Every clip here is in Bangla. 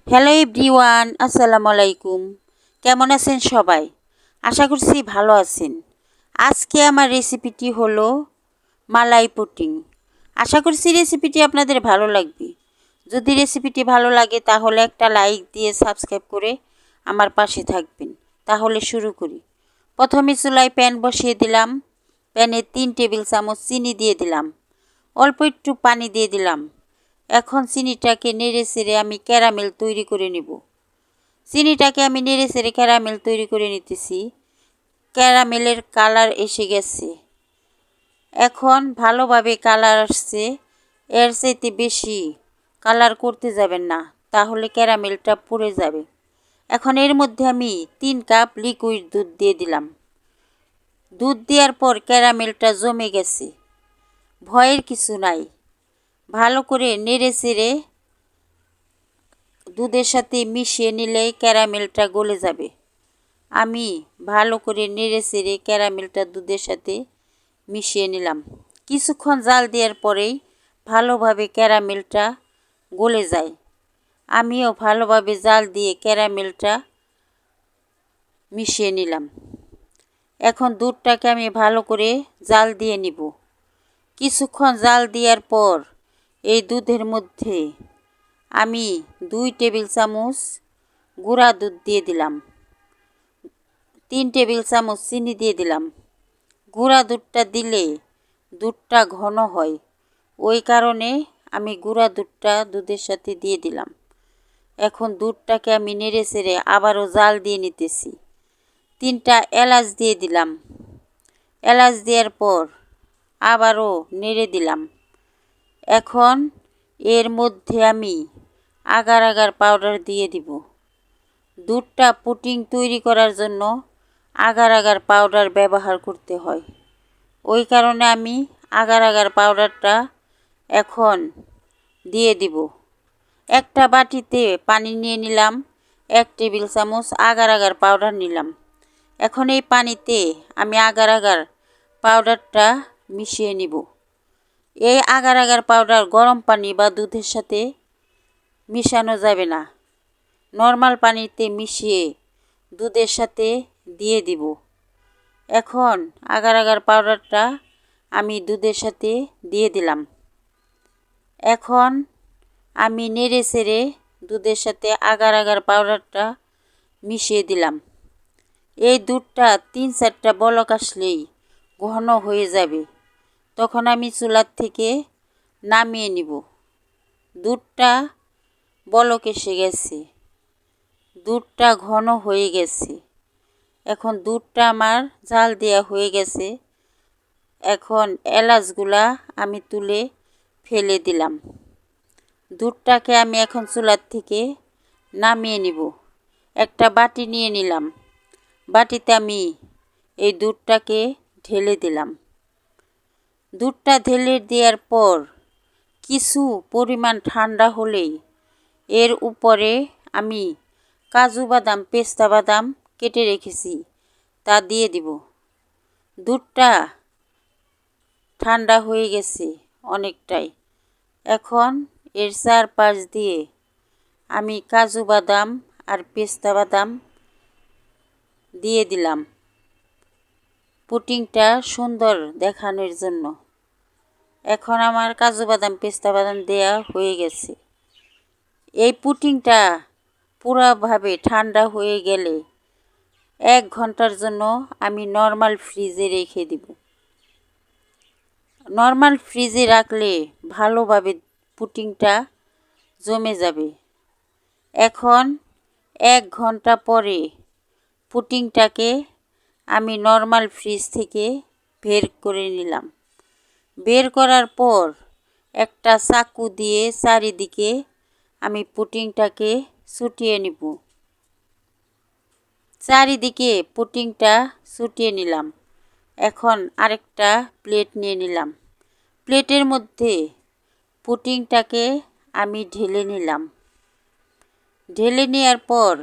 হ্যালো এভরিওয়ান, আসসালামু আলাইকুম। কেমন আছেন সবাই? আশা করছি ভালো আছেন। আজকে আমার রেসিপিটি হলো মালাই পুডিং। আশা করছি রেসিপিটি আপনাদের ভালো লাগবে। যদি রেসিপিটি ভালো লাগে তাহলে একটা লাইক দিয়ে সাবস্ক্রাইব করে আমার পাশে থাকবেন। তাহলে শুরু করি। প্রথমে চুলায় প্যান বসিয়ে দিলাম। প্যানে 3 টেবিল চামচ চিনি দিয়ে দিলাম। অল্প একটু পানি দিয়ে দিলাম। এখন চিনিটাকে নেড়ে চেড়ে আমি ক্যারামেল তৈরি করে নেব। চিনিটাকে আমি নেড়ে চেড়ে ক্যারামেল তৈরি করে নিতেছি। ক্যারামেলের কালার এসে গেছে। এখন ভালোভাবে কালার আসছে। এর চাইতে বেশি কালার করতে যাবেন না, তাহলে ক্যারামেলটা পুড়ে যাবে। এখন এর মধ্যে আমি 3 কাপ লিকুইড দুধ দিয়ে দিলাম। দুধ দেওয়ার পর ক্যারামেলটা জমে গেছে। ভয়ের কিছু নাই। ভালো করে নেড়ে চেড়ে দুধের সাথে মিশিয়ে নিলেই ক্যারামেলটা গলে যাবে। আমি ভালো করে নেড়ে চেড়ে ক্যারামেলটা দুধের সাথে মিশিয়ে নিলাম। কিছুক্ষণ জাল দেওয়ার পরেই ভালোভাবে ক্যারামেলটা গলে যায়। আমিও ভালোভাবে জাল দিয়ে ক্যারামেলটা মিশিয়ে নিলাম। এখন দুধটাকে আমি ভালো করে জাল দিয়ে নিব। কিছুক্ষণ জাল দেওয়ার পর এই দুধের মধ্যে আমি 2 টেবিল চামচ গুঁড়া দুধ দিয়ে দিলাম। 3 টেবিল চামচ চিনি দিয়ে দিলাম। গুঁড়া দুধটা দিলে দুধটা ঘন হয়, ওই কারণে আমি গুঁড়া দুধটা দুধের সাথে দিয়ে দিলাম। এখন দুধটাকে আমি নেড়ে চেড়ে আবারও জাল দিয়ে নিতেছি। 3টা এলাচ দিয়ে দিলাম। এলাচ দেওয়ার পর আবারও নেড়ে দিলাম। এখন এর মধ্যে আমি আগার আগার পাউডার দিয়ে দিব। দুধটা পুডিং তৈরি করার জন্য আগার আগার পাউডার ব্যবহার করতে হয়, ওই কারণে আমি আগার আগার পাউডারটা এখন দিয়ে দিব। একটা বাটিতে পানি নিয়ে নিলাম। 1 টেবিল চামচ আগার আগার পাউডার নিলাম। এখন এই পানিতে আমি আগার আগার পাউডারটা মিশিয়ে নিব। এই আগার আগার পাউডার গরম পানি বা দুধের সাথে মিশানো যাবে না। নর্মাল পানিতে মিশিয়ে দুধের সাথে দিয়ে দিব। এখন আগার আগার পাউডারটা আমি দুধের সাথে দিয়ে দিলাম। এখন আমি নেড়ে চেড়ে দুধের সাথে আগার আগার পাউডারটা মিশিয়ে দিলাম। এই দুধটা 3-4টা বলক আসলেই ঘন হয়ে যাবে। তখন আমি চুলার থেকে নামিয়ে নিব। দুধটা বলক এসে গেছে। দুধটা ঘন হয়ে গেছে। এখন দুধটা আমার জাল দেওয়া হয়ে গেছে। এখন এলাচগুলা আমি তুলে ফেলে দিলাম। দুধটাকে আমি এখন চুলার থেকে নামিয়ে নিব। একটা বাটি নিয়ে নিলাম। বাটিতে আমি এই দুধটাকে ঢেলে দিলাম। দুধটা ঢেলে দেওয়ার পর কিছু পরিমাণ ঠান্ডা হলেই এর উপরে আমি কাজু বাদাম, পেস্তা বাদাম কেটে রেখেছি তা দিয়ে দিব। দুধটা ঠান্ডা হয়ে গেছে অনেকটাই। এখন এর চারপাশ দিয়ে আমি কাজু বাদাম আর পেস্তা বাদাম দিয়ে দিলাম পুডিংটা সুন্দর দেখানোর জন্য। এখন আমার কাজু বাদাম, পেস্তা বাদাম দেয়া হয়ে গেছে। এই পুডিংটা পুরোভাবে ঠান্ডা হয়ে গেলে 1 ঘন্টার জন্য আমি নর্মাল ফ্রিজে রেখে দিব। নর্মাল ফ্রিজে রাখলে ভালোভাবে পুডিংটা জমে যাবে। এখন 1 ঘন্টা পরে পুডিংটাকে আমি নর্মাল ফ্রিজ থেকে বের করে নিলাম। বের করার পর একটা চাকু দিয়ে চারিদিকে আমি পুডিংটাকে ছুটিয়ে নিব। চারিদিকে পুডিংটা ছুটিয়ে নিলাম। এখন আরেকটা প্লেট নিয়ে নিলাম। প্লেটের মধ্যে পুডিংটাকে আমি ঢেলে নিলাম। ঢেলে নেওয়ার পর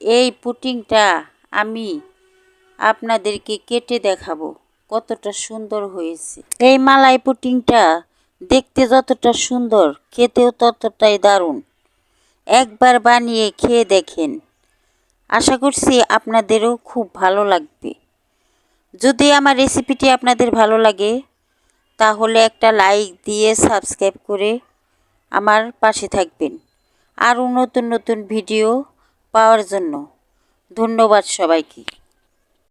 এই পুডিংটা আমি আপনাদেরকে কেটে দেখাবো কতটা সুন্দর হয়েছে। এই মালাই পুডিংটা দেখতে যতটা সুন্দর, খেতেও ততটাই দারুণ। একবার বানিয়ে খেয়ে দেখেন। আশা করছি আপনাদেরও খুব ভালো লাগবে। যদি আমার রেসিপিটি আপনাদের ভালো লাগে তাহলে একটা লাইক দিয়ে সাবস্ক্রাইব করে আমার পাশে থাকবেন আরও নতুন নতুন ভিডিও পাওয়ার জন্য। ধন্যবাদ সবাইকে।